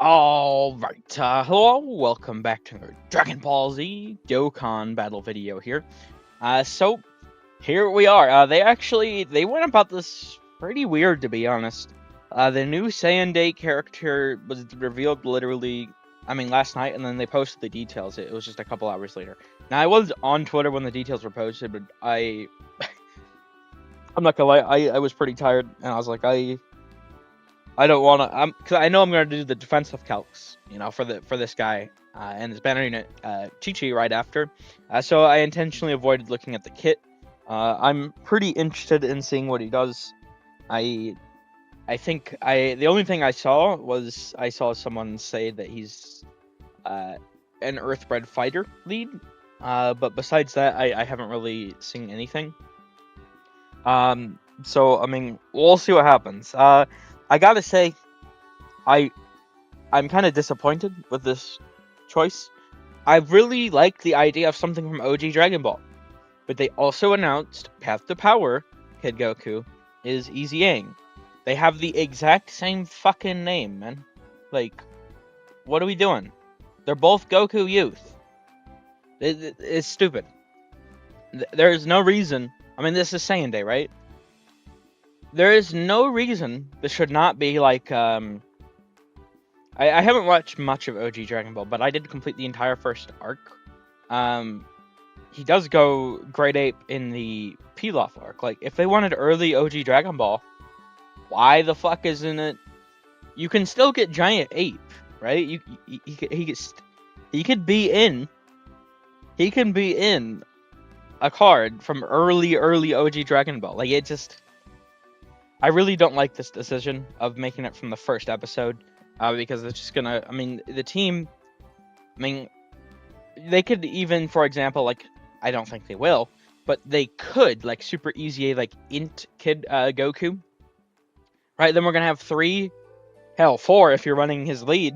Alright, hello, welcome back to another Dragon Ball Z Dokkan battle video here. So, here we are. They went about this pretty weird, to be honest. The new Saiyan Day character was revealed last night, and then they posted the details. It was just a couple hours later. Now, I was on Twitter when the details were posted, but I'm not gonna lie, I was pretty tired, and I was like, I don't want to. Because I know I'm going to do the defensive calcs, for this guy and his banner unit, ChiChi, right after. So I intentionally avoided looking at the kit. I'm pretty interested in seeing what he does. The only thing I saw was someone say that he's an Earthbred fighter lead. But besides that, I haven't really seen anything. So I mean, we'll see what happens. I gotta say, I'm kind of disappointed with this choice. I really like the idea of something from OG Dragon Ball, but they also announced Path to Power Kid Goku is Easy Yang. They have the exact same fucking name, man. Like, what are we doing? They're both Goku Youth. It's stupid. There's no reason. I mean, this is Saiyan Day, right? There is no reason this should not be like, I haven't watched much of OG Dragon Ball, but I did complete the entire first arc. He does go Great Ape in the Pilaf arc. Like, if they wanted early OG Dragon Ball, why the fuck isn't it? You can still get Giant Ape, right? He could be in. He can be in a card from early OG Dragon Ball. Like, it just. I really don't like this decision of making it from the first episode, because it's just gonna. I mean, the team. I mean, they could even, for example, like, I don't think they will, but they could, like, super easy, like, int Kid Goku. Right, then we're gonna have 4 if you're running his lead.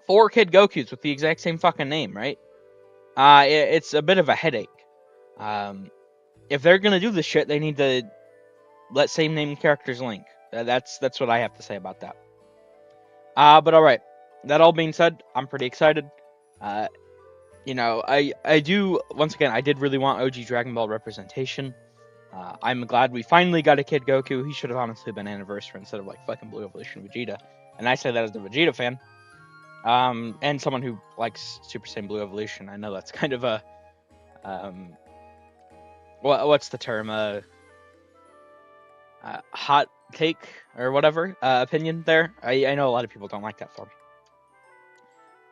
4 Kid Gokus with the exact same fucking name, right? It's a bit of a headache. If they're gonna do this shit, they need to let same name characters link. That's what I have to say about that. But alright. That all being said, I'm pretty excited. I do, once again, I did really want OG Dragon Ball representation. I'm glad we finally got a Kid Goku. He should have honestly been Anniversary instead of, like, fucking Blue Evolution Vegeta. And I say that as a Vegeta fan. And someone who likes Super Saiyan Blue Evolution. I know that's kind of a, what's the term? Hot take or whatever opinion there. I know a lot of people don't like that for me.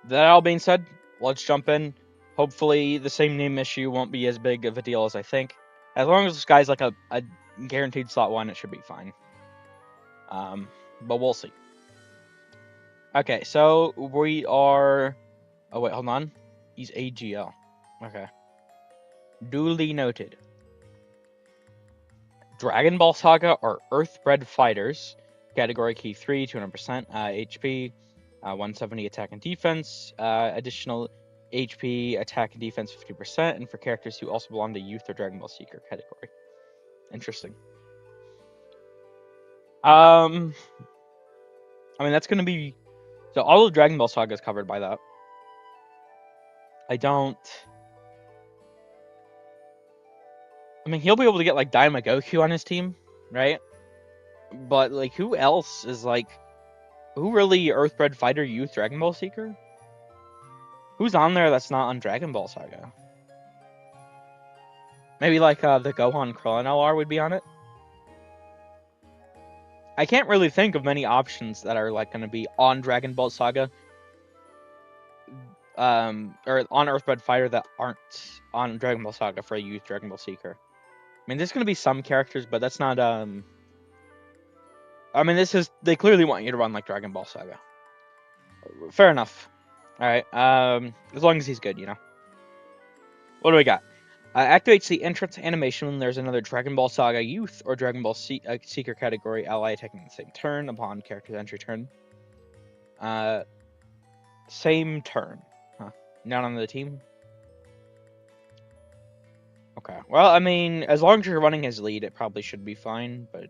That all being said, let's jump in. Hopefully the same name issue won't be as big of a deal as I think. As long as this guy's like a guaranteed slot 1, it should be fine. But we'll see. Okay, so we are. Oh wait, hold on. He's AGL. Okay. Duly noted. Dragon Ball Saga are Earthbred fighters. Category key 3, 200% HP, 170 attack and defense. Additional HP, attack and defense 50%, and for characters who also belong to Youth or Dragon Ball Seeker category. Interesting. I mean, that's gonna be. So all of Dragon Ball Saga is covered by that. I mean, he'll be able to get, like, Daima Goku on his team, right? But, like, who else is, like... Who really Earthbred Fighter Youth Dragon Ball Seeker? Who's on there that's not on Dragon Ball Saga? Maybe, like, the Gohan Krillin LR would be on it? I can't really think of many options that are, like, gonna be on Dragon Ball Saga. Or on Earthbred Fighter that aren't on Dragon Ball Saga for a Youth Dragon Ball Seeker. I mean, there's gonna be some characters, but that's not, I mean, they clearly want you to run, like, Dragon Ball Saga. Fair enough. Alright, as long as he's good, you know. What do we got? Activates the entrance animation when there's another Dragon Ball Saga Youth or Dragon Ball Seeker category ally attacking the same turn upon character's entry turn. Same turn. Huh. Not on the team? Okay. Well, I mean, as long as you're running his lead, it probably should be fine, but...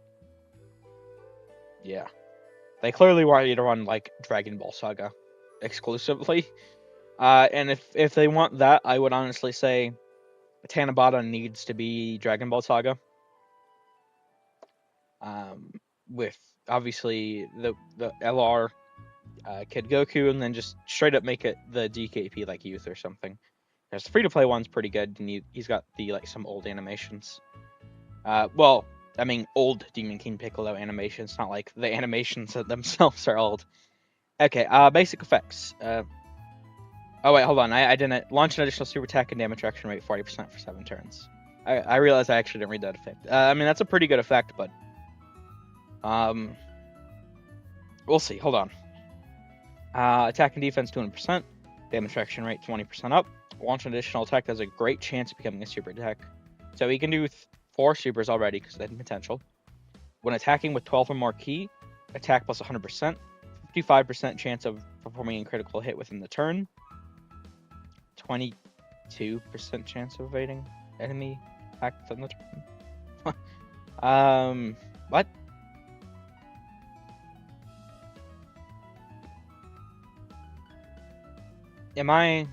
Yeah. They clearly want you to run like Dragon Ball Saga exclusively. And if they want that, I would honestly say Tanabata needs to be Dragon Ball Saga. With obviously the LR Kid Goku, and then just straight up make it the DKP like Youth or something. Because the free to play one's pretty good, and he's got the like some old animations. Well, I mean old Demon King Piccolo animations, not like the animations themselves are old. Okay, basic effects. Oh wait, hold on. I didn't launch an additional super attack and damage reduction rate 40% for 7 turns. I realized I actually didn't read that effect. I mean that's a pretty good effect, but we'll see. Hold on. Attack and defense 200%, damage reduction rate 20% up. Launch an additional attack that has a great chance of becoming a super attack. So he can do 4 supers already because they have potential. When attacking with 12 or more ki, attack plus 100%, 55% chance of performing a critical hit within the turn, 22% chance of evading enemy attack within the turn. What? Am I?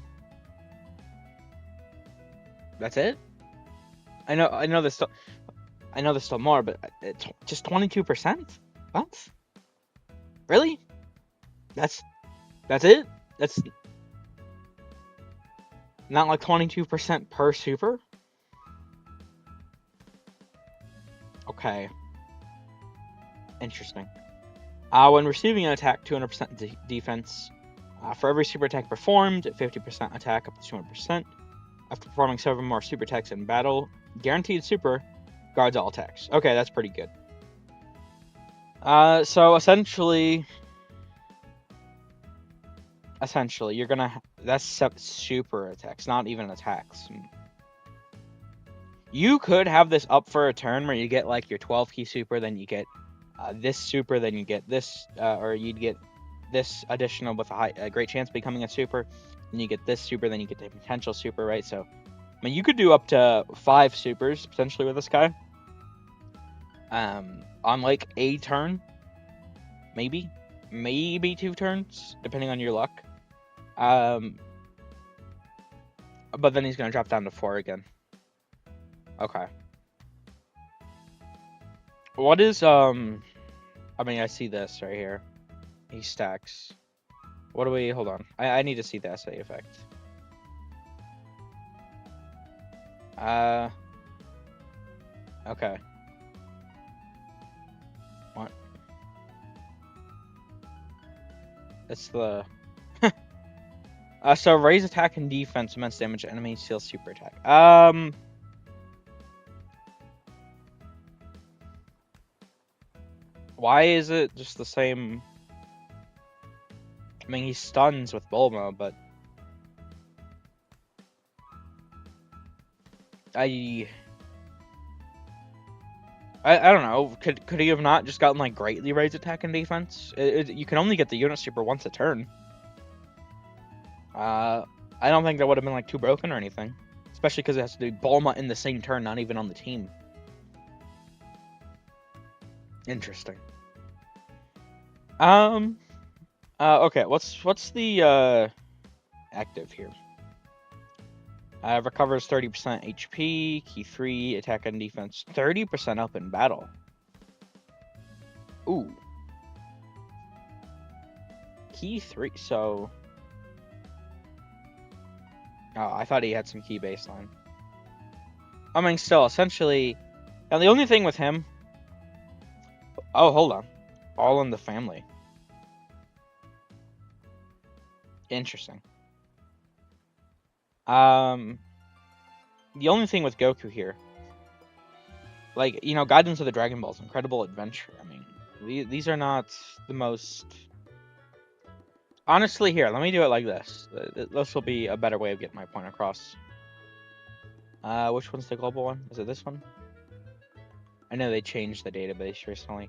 That's it? I know there's still more, but it's just 22%? What? Really? That's it? That's not like 22% per super? Okay. Interesting. When receiving an attack, 200% defense. For every super attack performed, 50% attack up to 200%. After performing 7 more super attacks in battle, guaranteed super guards all attacks. Okay, that's pretty good. So essentially, you're gonna that's super attacks, not even attacks. You could have this up for a turn where you get like your 12 key super, then you get this super, then you get this, or you'd get this additional with a great chance of becoming a super, then you get this super, then you get the potential super, right? So, I mean, you could do up to 5 supers potentially with this guy. On like a turn, maybe 2 turns, depending on your luck. But then he's gonna drop down to 4 again. Okay. What is I mean, I see this right here. He stacks. What do we? Hold on. I need to see the SA effect. Okay. What? It's the. So raise attack and defense, immense damage, enemy seal super attack. Why is it just the same? I mean, he stuns with Bulma, but I don't know. Could he have not just gotten like greatly raised attack and defense? You can only get the unit super once a turn. I don't think that would have been like too broken or anything, especially because it has to do Bulma in the same turn, not even on the team. Interesting. Okay. What's the active here? Recovers 30% HP, key 3, attack and defense 30% up in battle. Ooh. Key 3, so... Oh, I thought he had some key baseline. I mean, still, essentially... Now, the only thing with him... Oh, hold on. All in the family. Interesting. The only thing with Goku here, like, you know, Guidance of the Dragon Ball's incredible adventure. I mean, these are not the most... Honestly, here, let me do it like this. This will be a better way of getting my point across. Which one's the global one? Is it this one? I know they changed the database recently.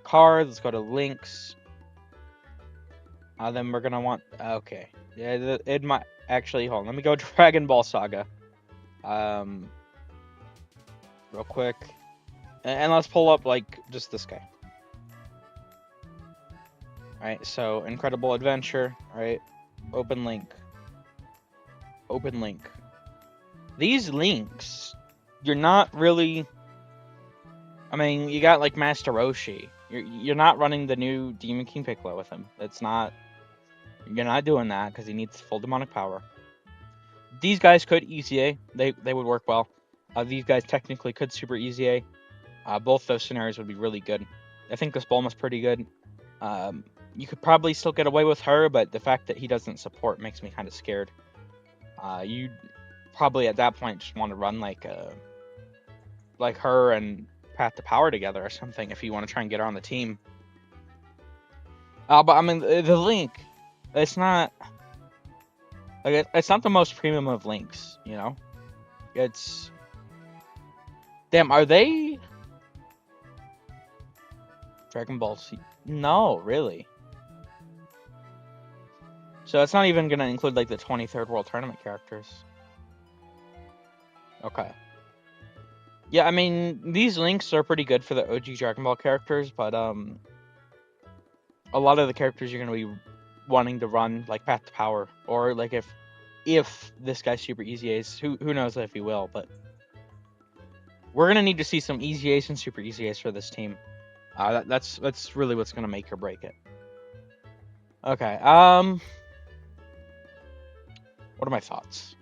Cards, let's go to links. Then we're gonna want... Okay. Yeah, it might... Actually, hold on. Let me go Dragon Ball Saga. Real quick. And let's pull up, like, just this guy. right? So Incredible Adventure, right? Open link. Open link. These links, you're not really. I mean, you got like Master Roshi. You're not running the new Demon King Piccolo with him. It's not. You're not doing that because he needs full demonic power. These guys could Easy A. They would work well. These guys technically could Super Easy A. Both those scenarios would be really good. I think this Bulma's pretty good. You could probably still get away with her, but the fact that he doesn't support makes me kind of scared. You probably at that point just want to run like her and Path to Power together or something if you want to try and get her on the team. But I mean the link, it's not like it's not the most premium of links, you know. It's damn. Are they Dragon Ball Z? No, really. So it's not even gonna include like the 23rd World Tournament characters. Okay. Yeah, I mean these links are pretty good for the OG Dragon Ball characters, but a lot of the characters you're gonna be wanting to run like Path to Power, or like if this guy's Super Easy Ace, who knows if he will, but we're gonna need to see some Easy Ace and Super Easy Ace for this team. That's really what's gonna make or break it. Okay. What are my thoughts?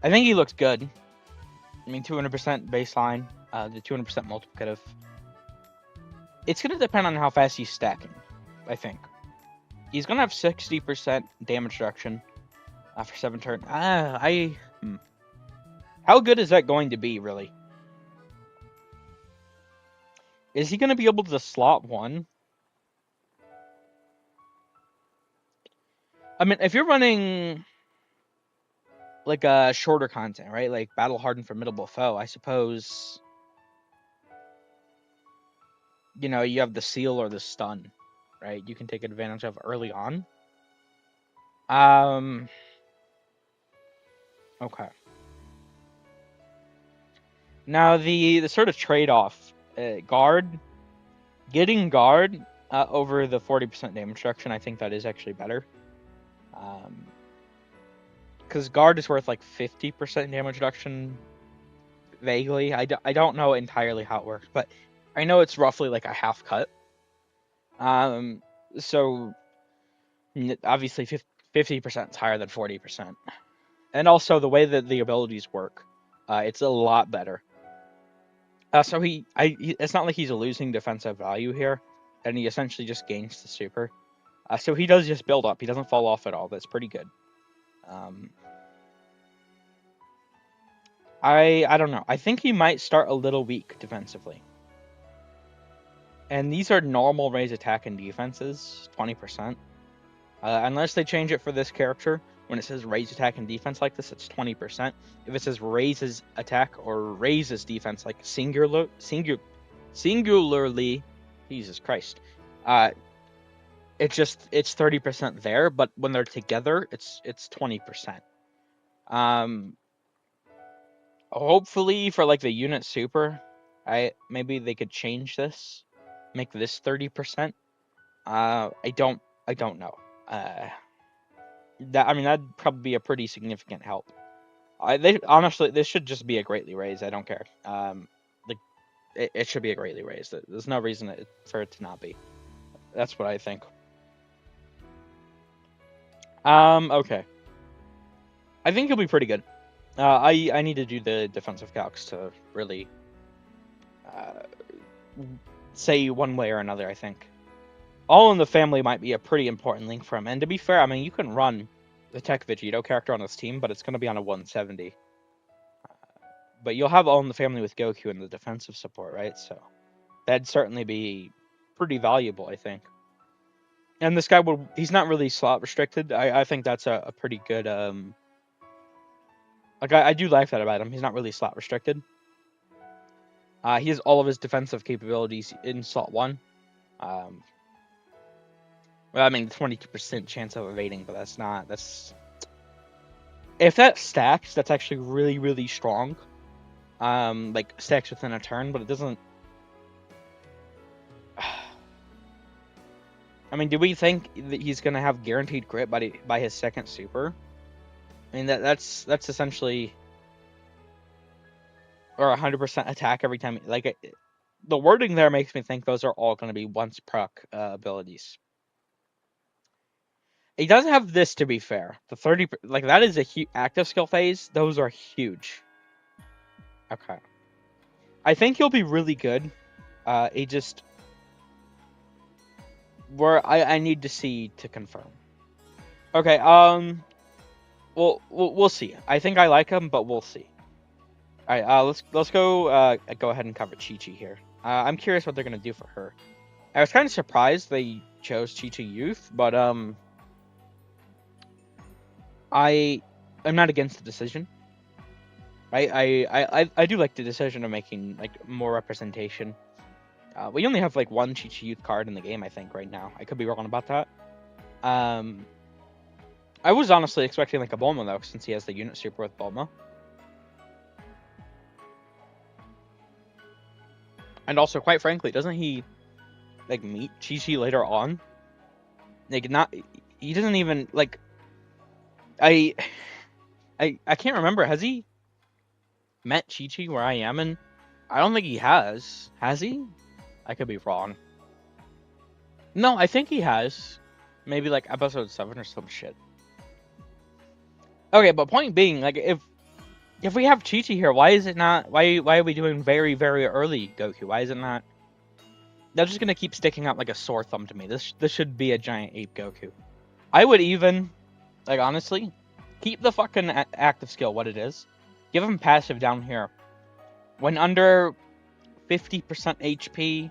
I think he looks good. I mean, 200% baseline, the 200% multiplicative. It's gonna depend on how fast he's stacking. I think he's gonna have 60% damage reduction for 7 turns. How good is that going to be, really? Is he gonna be able to slot 1? I mean, if you're running like a shorter content, right? Like Battle Hardened Formidable Foe, I suppose. You know, you have the seal or the stun, right? You can take advantage of early on. Okay. Now the sort of trade-off, getting guard over the 40% damage reduction, I think that is actually better. Because guard is worth like 50% damage reduction. Vaguely, I don't know entirely how it works, but I know it's roughly like a half cut. So obviously 50% is higher than 40%, and also the way that the abilities work, it's a lot better. So it's not like he's losing defensive value here, and he essentially just gains the super. So he does just build up. He doesn't fall off at all. That's pretty good. I don't know. I think he might start a little weak defensively. And these are normal raise attack and defenses, 20%. Unless they change it for this character, when it says raise attack and defense like this, it's 20%. If it says raises attack or raises defense like singularly, Jesus Christ, it's 30% there. But when they're together, it's 20%. Hopefully for like the unit super, maybe they could change this, make this 30%. I don't know. That'd probably be a pretty significant help. Honestly, this should just be a greatly raised. I don't care. It should be a greatly raised. There's no reason for it to not be. That's what I think. Okay. I think he'll be pretty good. I need to do the defensive calcs to really say one way or another, I think. All in the Family might be a pretty important link for him. And to be fair, I mean, you can run the Tech Vegito character on this team, but it's going to be on a 170. But you'll have All in the Family with Goku in the defensive support, right? So that'd certainly be pretty valuable, I think. And this guy he's not really slot restricted. I think that's a pretty good, like, I do like that about him. He's not really slot restricted. He has all of his defensive capabilities in slot 1. Well, I mean, 22% chance of evading, but that's... If that stacks, that's actually really, really strong. Like, stacks within a turn, but it doesn't... I mean, do we think that he's gonna have guaranteed crit by his second super? I mean, that's essentially, or 100% attack every time. Like, the wording there makes me think those are all gonna be once proc abilities. He does have this, to be fair. The 30, like, that is a huge active skill phase. Those are huge. Okay. I think he'll be really good. He just, where I need to see to confirm. Okay. We'll see. I think I like him, but we'll see. All right. Let's go. Go ahead and cover ChiChi here. I'm curious what they're gonna do for her. I was kind of surprised they chose ChiChi Youth, but I'm not against the decision. I do like the decision of making like more representation. We only have like one ChiChi Youth card in the game, I think, right now. I could be wrong about that. I was honestly expecting like a Bulma though, since he has the unit super with Bulma. And also, quite frankly, doesn't he like meet ChiCi later on? Like, not, he doesn't even like. I can't remember. Has he met ChiCi where I am? And I don't think he has. Has he? I could be wrong. No, I think he has. Maybe like episode 7 or some shit. Okay, but point being, like, if we have ChiCi here, why is it not? Why are we doing very, very early Goku? Why is it not? They're just gonna keep sticking out like a sore thumb to me. This should be a Giant Ape Goku. I would even, like, honestly, keep the fucking active skill what it is. Give him passive down here. When under 50% HP,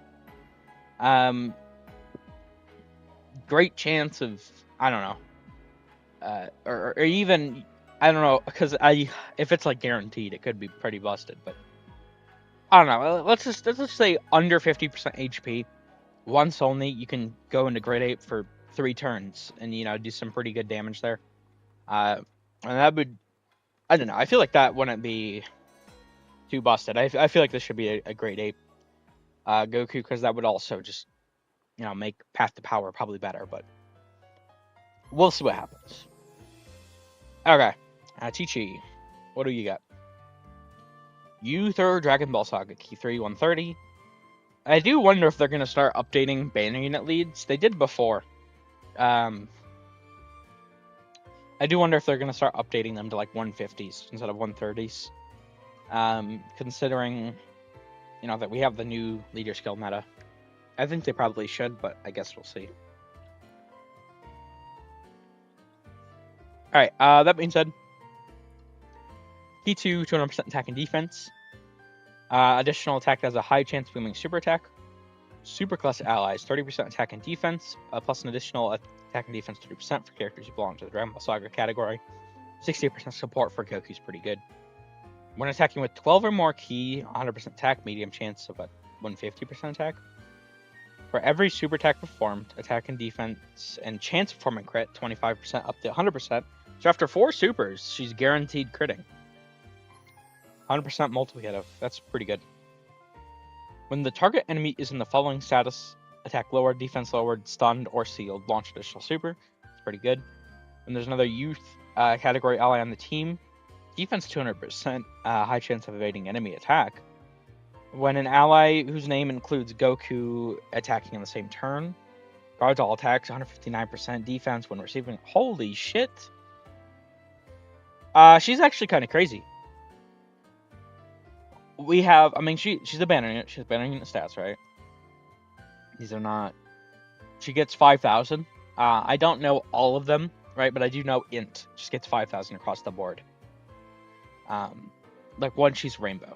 great chance of, I don't know, or even, I don't know, because if it's like guaranteed, it could be pretty busted. But I don't know. Let's just say under 50% HP, once only. You can go into Great Ape for 3 turns and do some pretty good damage there. And that would, I don't know. I feel like that wouldn't be too busted. I feel like this should be a Great Ape Goku, because that would also just make Path to Power probably better. But we'll see what happens. Okay, ChiChi, what do you got? Youth or Dragon Ball Saga Key 3 130. I do wonder if they're gonna start updating banner unit leads. They did before. I do wonder if they're gonna start updating them to like 150s instead of 130s. Considering that we have the new leader skill meta. I think they probably should, but I guess we'll see. Alright, that being said, Key 2, 200% attack and defense. Additional attack has a high chance of booming super attack. Super class allies, 30% attack and defense, plus an additional attack and defense 30% for characters who belong to the Dragon Ball Saga category. 60% support for Goku's pretty good. When attacking with 12 or more key, 100% attack, medium chance of a 150% attack. For every super attack performed, attack and defense and chance of performing crit, 25% up to 100%. So after 4 supers, she's guaranteed critting. 100% multiplicative. That's pretty good. When the target enemy is in the following status: attack lowered, defense lowered, stunned, or sealed, launch additional super. It's pretty good. When there's another youth category ally on the team, defense 200%, high chance of evading enemy attack. When an ally whose name includes Goku attacking in the same turn, guards all attacks, 159% defense when receiving. Holy shit! She's actually kind of crazy. We have, I mean, she's a banner unit. She's banner unit stats, right? These are not. She gets 5,000. I don't know all of them, right? But I do know Int just gets 5,000 across the board. Like once she's Rainbow.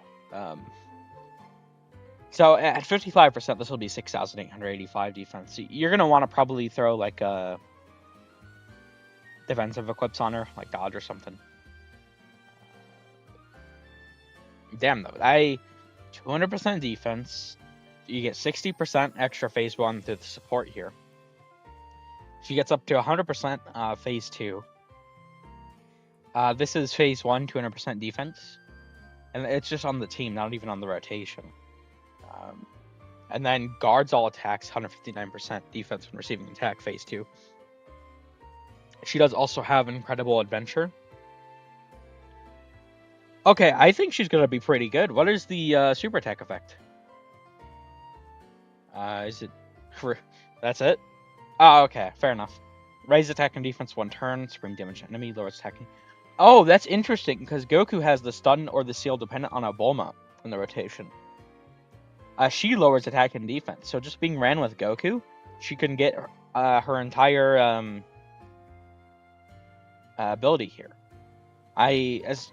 So at 55%, this will be 6,885 defense. So you're gonna want to probably throw like a defensive equips on her, like dodge or something. Damn though, 200% defense. You get 60% extra phase 1 through the support here. She gets up to 100% phase 2. This is phase 1, 200% defense. And it's just on the team, not even on the rotation. And then guards all attacks, 159% defense when receiving attack, phase 2. She does also have incredible adventure. Okay, I think she's gonna be pretty good. What is the super attack effect? Is it... That's it? Oh, okay, fair enough. Raise attack and defense 1 turn, spring damage enemy, lowers attacking. Oh, that's interesting, because Goku has the stun or the seal dependent on a Bulma in the rotation. She lowers attack and defense, so just being ran with Goku, she can get her entire ability here. As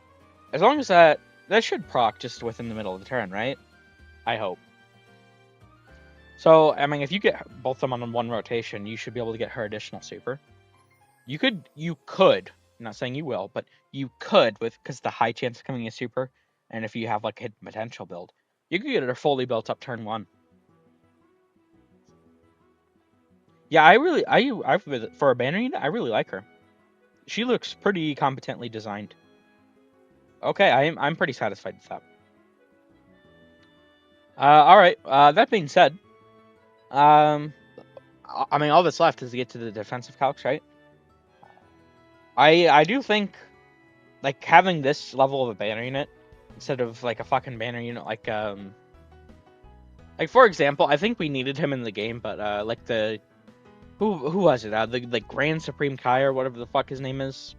long as that should proc just within the middle of the turn, right? I hope. So, I mean, if you get both of them on one rotation, you should be able to get her additional super. You could, I'm not saying you will, but you could, because the high chance of coming a super, and if you have like a hidden potential build, you could get her fully built up turn 1. Yeah, for a banner unit, I really like her. She looks pretty competently designed. Okay, I'm pretty satisfied with that. Alright, that being said, I mean, all that's left is to get to the defensive calcs, right? I do think, like, having this level of a banner unit, instead of, like, a fucking banner unit, like, for example, I think we needed him in the game, but, like, who was it? The Grand Supreme Kai, or whatever the fuck his name is?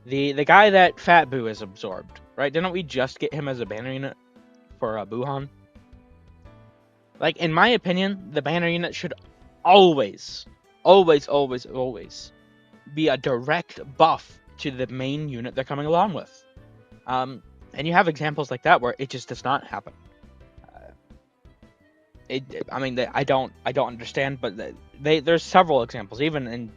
The guy that Fat Boo is absorbed, right? Didn't we just get him as a banner unit for Buhan? Like, in my opinion, the banner unit should always be a direct buff to the main unit they're coming along with. And you have examples like that where it just does not happen. I don't understand, but there's several examples, even in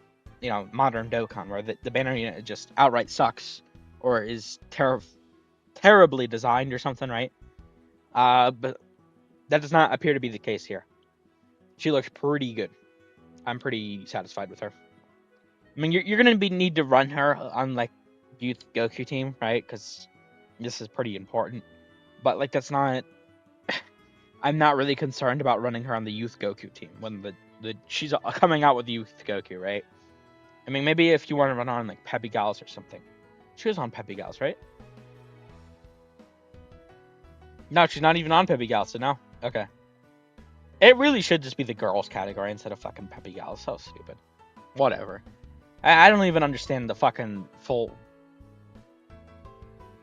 modern Dokkan, where the banner unit just outright sucks or is terribly designed or something, right? But that does not appear to be the case here. She looks pretty good. I'm pretty satisfied with her. I mean, you're gonna need to run her on like Youth Goku team, right? Because this is pretty important. But like, that's not. I'm not really concerned about running her on the Youth Goku team when she's coming out with Youth Goku, right? I mean, maybe if you want to run on like Peppy Gals or something. She was on Peppy Gals, right? No, she's not even on Peppy Gals, so no. Okay. It really should just be the girls category instead of fucking Peppy Gals. So stupid. Whatever. I don't even understand the fucking full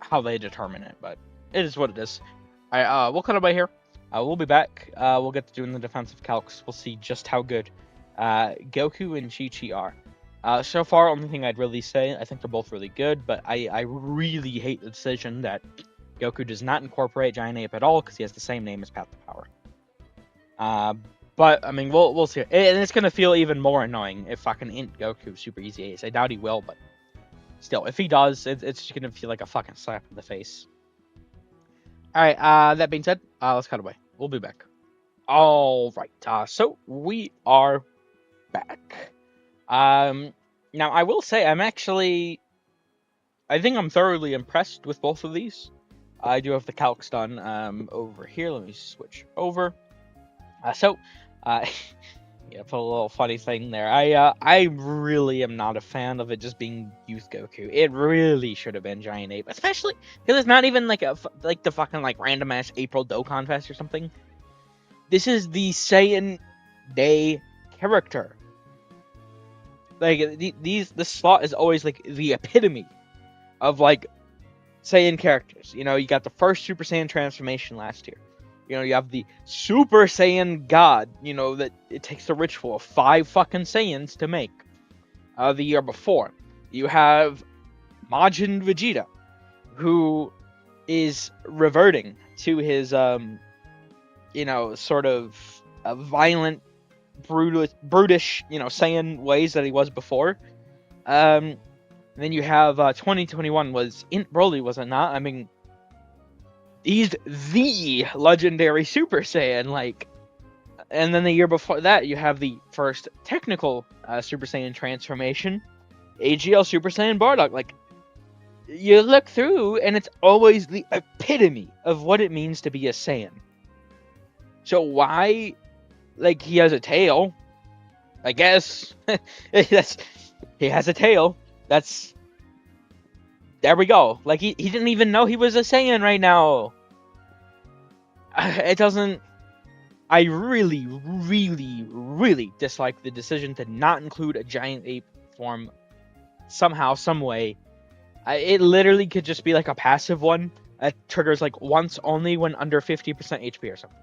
how they determine it, but it is what it is. Alright, we'll cut it by here. We'll be back. We'll get to doing the defensive calcs. We'll see just how good Goku and ChiChi are. So far, only thing I'd really say, I think they're both really good, but I really hate the decision that Goku does not incorporate Giant Ape at all because he has the same name as Path to Power. But I mean, we'll see, and it's gonna feel even more annoying if fucking Int Goku Super Easy Ace. I doubt he will, but still, if he does, it's just gonna feel like a fucking slap in the face. All right. That being said, let's cut away. We'll be back. All right. So we are back. Now I will say I think I'm thoroughly impressed with both of these. I do have the calcs done over here. Let me switch over. Yeah, put a little funny thing there. I really am not a fan of it just being Youth Goku. It really should have been Giant Ape, especially because it's not even like the fucking like random ass April Dokkanfest or something. This is the Saiyan Day character. Like this slot is always like the epitome of like Saiyan characters. You got the first Super Saiyan transformation last year. You have the Super Saiyan God, that it takes a ritual of 5 fucking Saiyans to make. The year before, you have Majin Vegeta, who is reverting to his, sort of violent, brutish, Saiyan ways that he was before. Then you have 2021 was Int Broly, was it not? I mean, he's the legendary Super Saiyan, and then the year before that, you have the first technical Super Saiyan transformation, AGL Super Saiyan Bardock. You look through, and it's always the epitome of what it means to be a Saiyan. So why, like, he has a tail, I guess. He has a tail. There we go. Like, he didn't even know he was a Saiyan right now. It doesn't. I really, really, really dislike the decision to not include a giant ape form somehow, some way. It literally could just be like a passive one that triggers like once only when under 50% HP or something.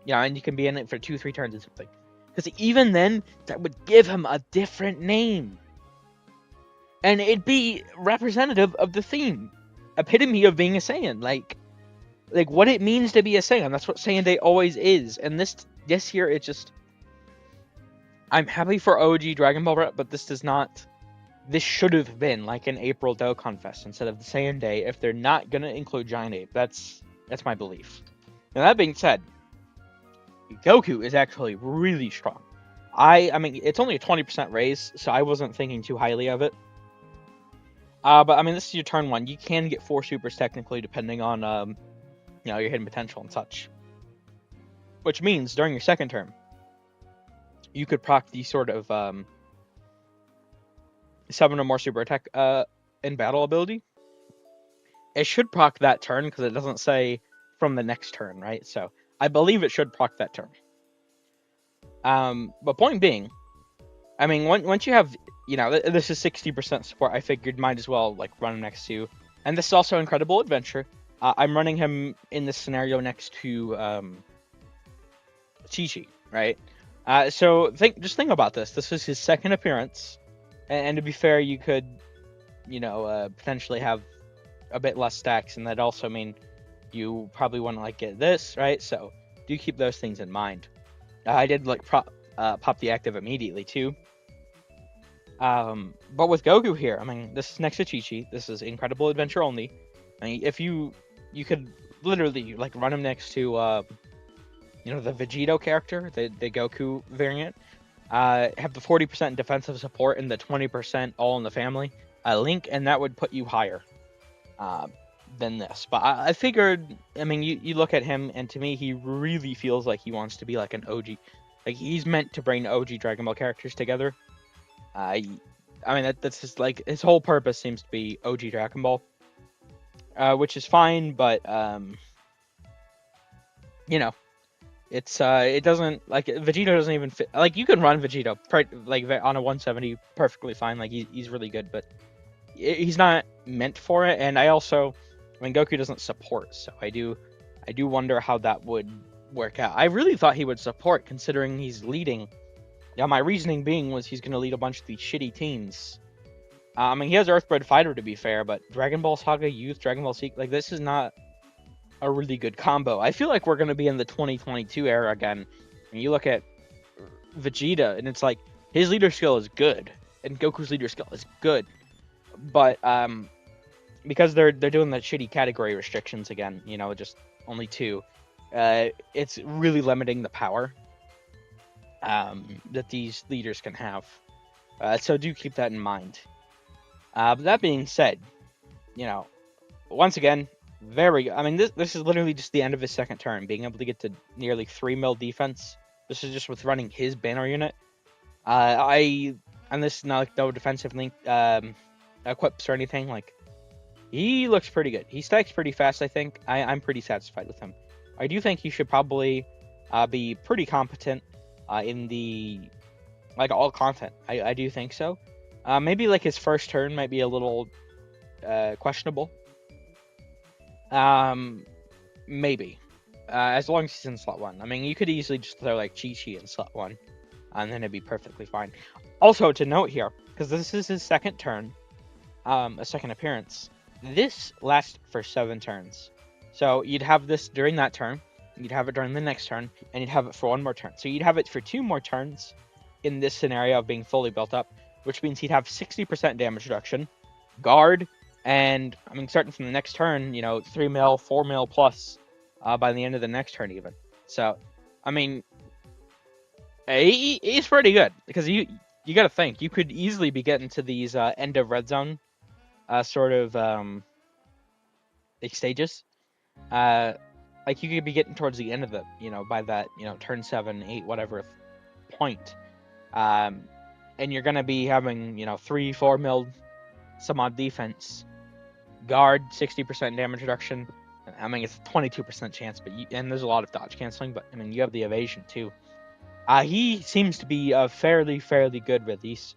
Yeah, and you can be in it for 2-3 turns or something. Because even then, that would give him a different name. And it'd be representative of the theme. Epitome of being a Saiyan. Like what it means to be a Saiyan. That's what Saiyan Day always is. And this year, it just... I'm happy for OG Dragon Ball Rep, but this does not... This should have been like an April Dokkanfest instead of the Saiyan Day if they're not going to include Giant Ape. That's my belief. Now, that being said, Goku is actually really strong. I mean, it's only a 20% raise, so I wasn't thinking too highly of it. But I mean, this is your turn 1. You can get 4 supers technically, depending on your hidden potential and such. Which means during your second turn, you could proc the sort of 7 or more super attack in battle ability. It should proc that turn because it doesn't say from the next turn, right? So I believe it should proc that turn. But point being, I mean, once you have, this is 60% support, I figured might as well like run him next to, and this is also Incredible Adventure. I'm running him in this scenario next to ChiChi, right? So just think about this. This is his second appearance, and to be fair, you could, potentially have a bit less stacks, and that also mean you probably want to like get this, right? So do keep those things in mind. I did like pop the active immediately too. But with Goku here, I mean, this is next to ChiChi. This is Incredible Adventure only. I mean, if you could literally like run him next to the Vegito character, the Goku variant. Have the 40% defensive support and the 20% all in the family link, and that would put you higher than this. But I figured, I mean, you look at him, and to me, he really feels like he wants to be like an OG. Like, he's meant to bring OG Dragon Ball characters together. I mean, that's just like, his whole purpose seems to be OG Dragon Ball. Which is fine, but, it doesn't, like, Vegito doesn't even fit. Like, you can run Vegito, like, on a 170 perfectly fine. Like, he's really good, but he's not meant for it. And I mean, Goku doesn't support, so I do wonder how that would work out. I really thought he would support, considering he's leading. Yeah, my reasoning being was he's going to lead a bunch of these shitty teams. I mean, he has Earthbred Fighter, to be fair, but Dragon Ball Saga Youth, Dragon Ball Seek, like, this is not a really good combo. I feel like we're going to be in the 2022 era again. When you look at Vegeta, and it's like, his leader skill is good, and Goku's leader skill is good. But, because they're doing the shitty category restrictions again, just only 2, it's really limiting the power that these leaders can have. So do keep that in mind. But that being said, once again, I mean, this is literally just the end of his second turn, being able to get to nearly 3 mil defense. This is just with running his banner unit. And this is not like no defensive link equips or anything. Like, he looks pretty good. He stacks pretty fast, I think. I'm pretty satisfied with him. I do think he should probably be pretty competent in the, like, all content. I do think so. Maybe like his first turn might be a little questionable. Maybe. As long as he's in slot 1. I mean, you could easily just throw like ChiChi in slot 1, and then it'd be perfectly fine. Also, to note here, because this is his second turn, a second appearance, this lasts for 7 turns. So you'd have this during that turn, you'd have it during the next turn, and you'd have it for 1 more turn. So you'd have it for 2 more turns in this scenario of being fully built up, which means he'd have 60% damage reduction, guard, and, I mean, starting from the next turn, 3 mil, 4 mil plus by the end of the next turn even. So, I mean, he's pretty good, because you got to think, you could easily be getting to these end of red zone sort of stages. like you could be getting towards the end of the, by that, turn 7, 8, whatever point. And you're going to be having, 3, 4 mil some odd defense, guard 60% damage reduction. I mean, it's a 22% chance, and there's a lot of dodge canceling, but I mean, you have the evasion too. He seems to be a fairly good release.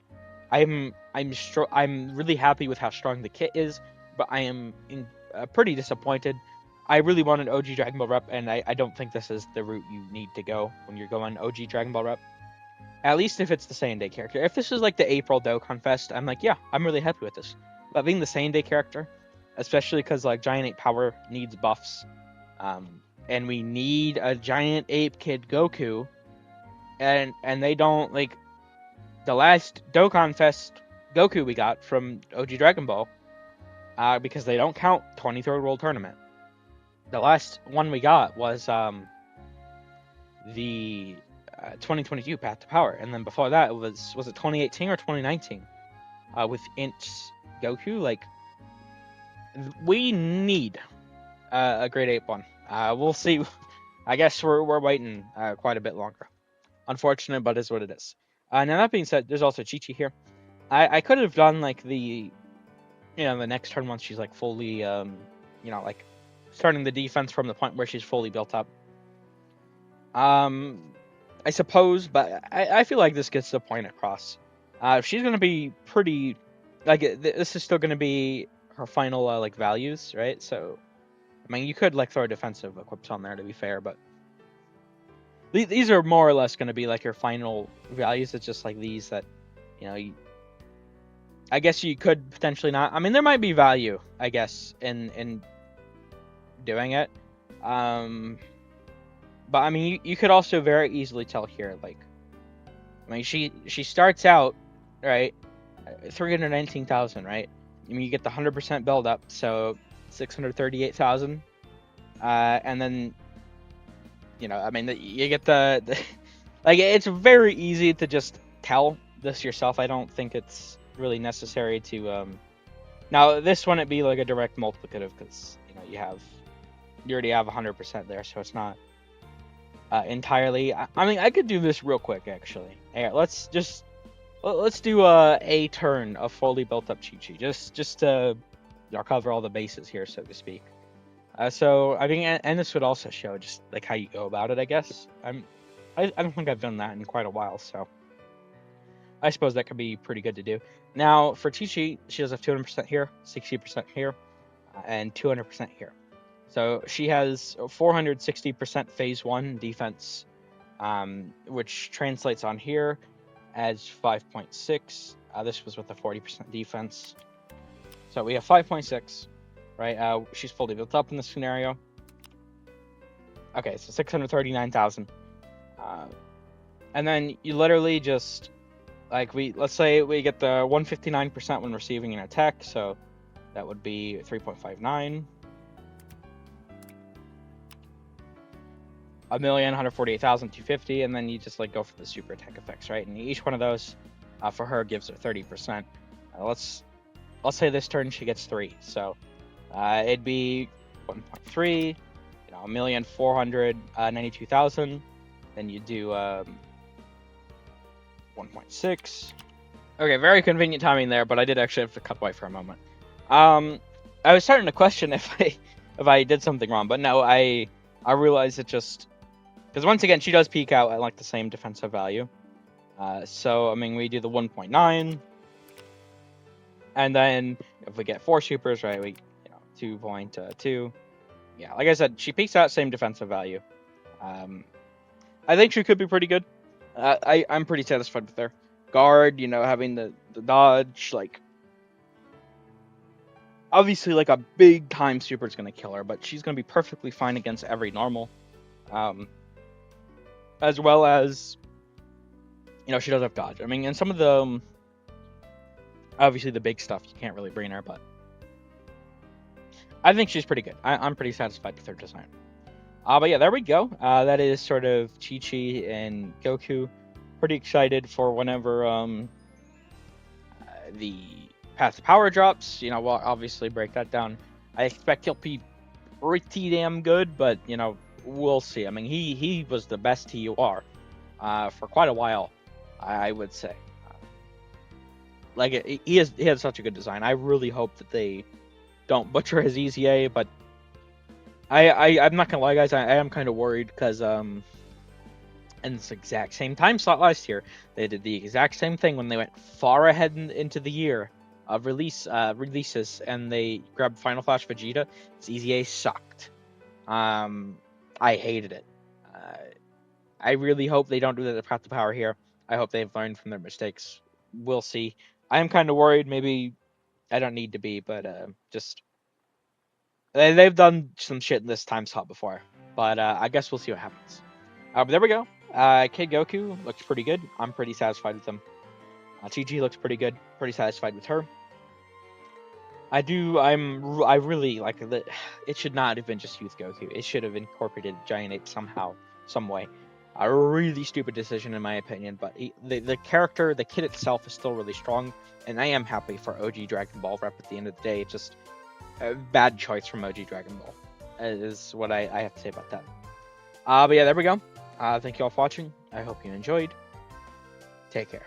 I'm really happy with how strong the kit is, but I am pretty disappointed. I really want an OG Dragon Ball rep, and I don't think this is the route you need to go when you're going OG Dragon Ball rep. At least if it's the Saiyan Day character. If this is like the April Dokkanfest, I'm like, yeah, I'm really happy with this. But being the Saiyan Day character, especially because like Giant Ape Power needs buffs, and we need a Giant Ape Kid Goku, and they don't, like, the last Dokkanfest Goku we got from OG Dragon Ball, because they don't count 23rd World Tournament. The last one we got was the 2022 Path to Power, and then before that it was it 2018 or 2019 with Inch Goku. Like, we need a Great Ape one. We'll see. I guess we're waiting quite a bit longer. Unfortunate, but is what it is. Now that being said, there's also ChiChi here. I could have done like the next turn once she's like fully like starting the defense from the point where she's fully built up. I suppose, but I feel like this gets the point across. She's gonna be pretty, like, this is still gonna be her final like values, right? So, I mean, you could like throw defensive equips on there to be fair, but these are more or less gonna be like your final values. It's just like these that, I guess you could potentially not. I mean, there might be value, I guess, in doing it. But I mean, you could also very easily tell here, like, I mean, she starts out, right, 319,000, right? I mean, you get the 100% build up, so 638,000, and then, I mean, you get the like, it's very easy to just tell this yourself. I don't think it's really necessary to, now this one, it'd be like a direct multiplicative, because, you already have 100% there, so it's not entirely. I mean, I could do this real quick, actually. Here, let's do a turn of fully built up ChiChi, just to cover all the bases here, so to speak. So I mean, and this would also show just like how you go about it, I guess. I don't think I've done that in quite a while, so I suppose that could be pretty good to do. Now for ChiChi, she does have 200% here, 60% here, and 200% here. So she has 460% phase 1 defense, which translates on here as 5.6. This was with a 40% defense. So we have 5.6, right? She's fully built up in this scenario. Okay, so 639,000. And then you literally just, like, let's say we get the 159% when receiving an attack, so that would be 3.59. 1,148,250, and then you just like go for the super attack effects, right? And each one of those for her gives her 30%. Let's say this turn she gets 3, so it'd be 1.3, 1,492,000. Then you do 1.6. Okay, very convenient timing there, but I did actually have to cut away for a moment. I was starting to question if I did something wrong, but no, I realized it just. Because once again, she does peak out at like the same defensive value. So, I mean, we do the 1.9. And then if we get 4 supers, right, we, 2.2. Yeah, like I said, she peaks out same defensive value. I think she could be pretty good. I'm pretty satisfied with her. Guard, having the dodge, like, obviously, like, a big time super is going to kill her, but she's going to be perfectly fine against every normal. As well as, she does have dodge. I mean, and some of the, obviously the big stuff, you can't really bring her, but I think she's pretty good. I'm pretty satisfied with her design. But yeah, there we go. That is sort of ChiChi and Goku. Pretty excited for whenever the Path to Power drops. We'll obviously break that down. I expect he'll be pretty damn good, but you know, we'll see. I mean, he was the best TUR for quite a while, I would say. Like he has such a good design. I really hope that they don't butcher his EZA, but I'm not gonna lie, guys. I am kind of worried because in this exact same time slot last year, they did the exact same thing when they went far ahead into the year of releases, and they grabbed Final Flash Vegeta. Its EZA sucked. I hated it. I really hope they don't do that to Path to Power here. I hope they've learned from their mistakes. We'll see. I am kind of worried. Maybe I don't need to be, but just they've done some shit in this time slot before. But I guess we'll see what happens. But there we go. Kid Goku looks pretty good. I'm pretty satisfied with him. ChiChi looks pretty good. Pretty satisfied with her. I really like that. It should not have been just Youth Goku. It should have incorporated Giant Ape somehow, some way. A really stupid decision in my opinion, but the character, the kid itself is still really strong, and I am happy for OG Dragon Ball rep at the end of the day. It's just a bad choice from OG Dragon Ball is what I have to say about that. But yeah, there we go. Thank you all for watching. I hope you enjoyed. Take care.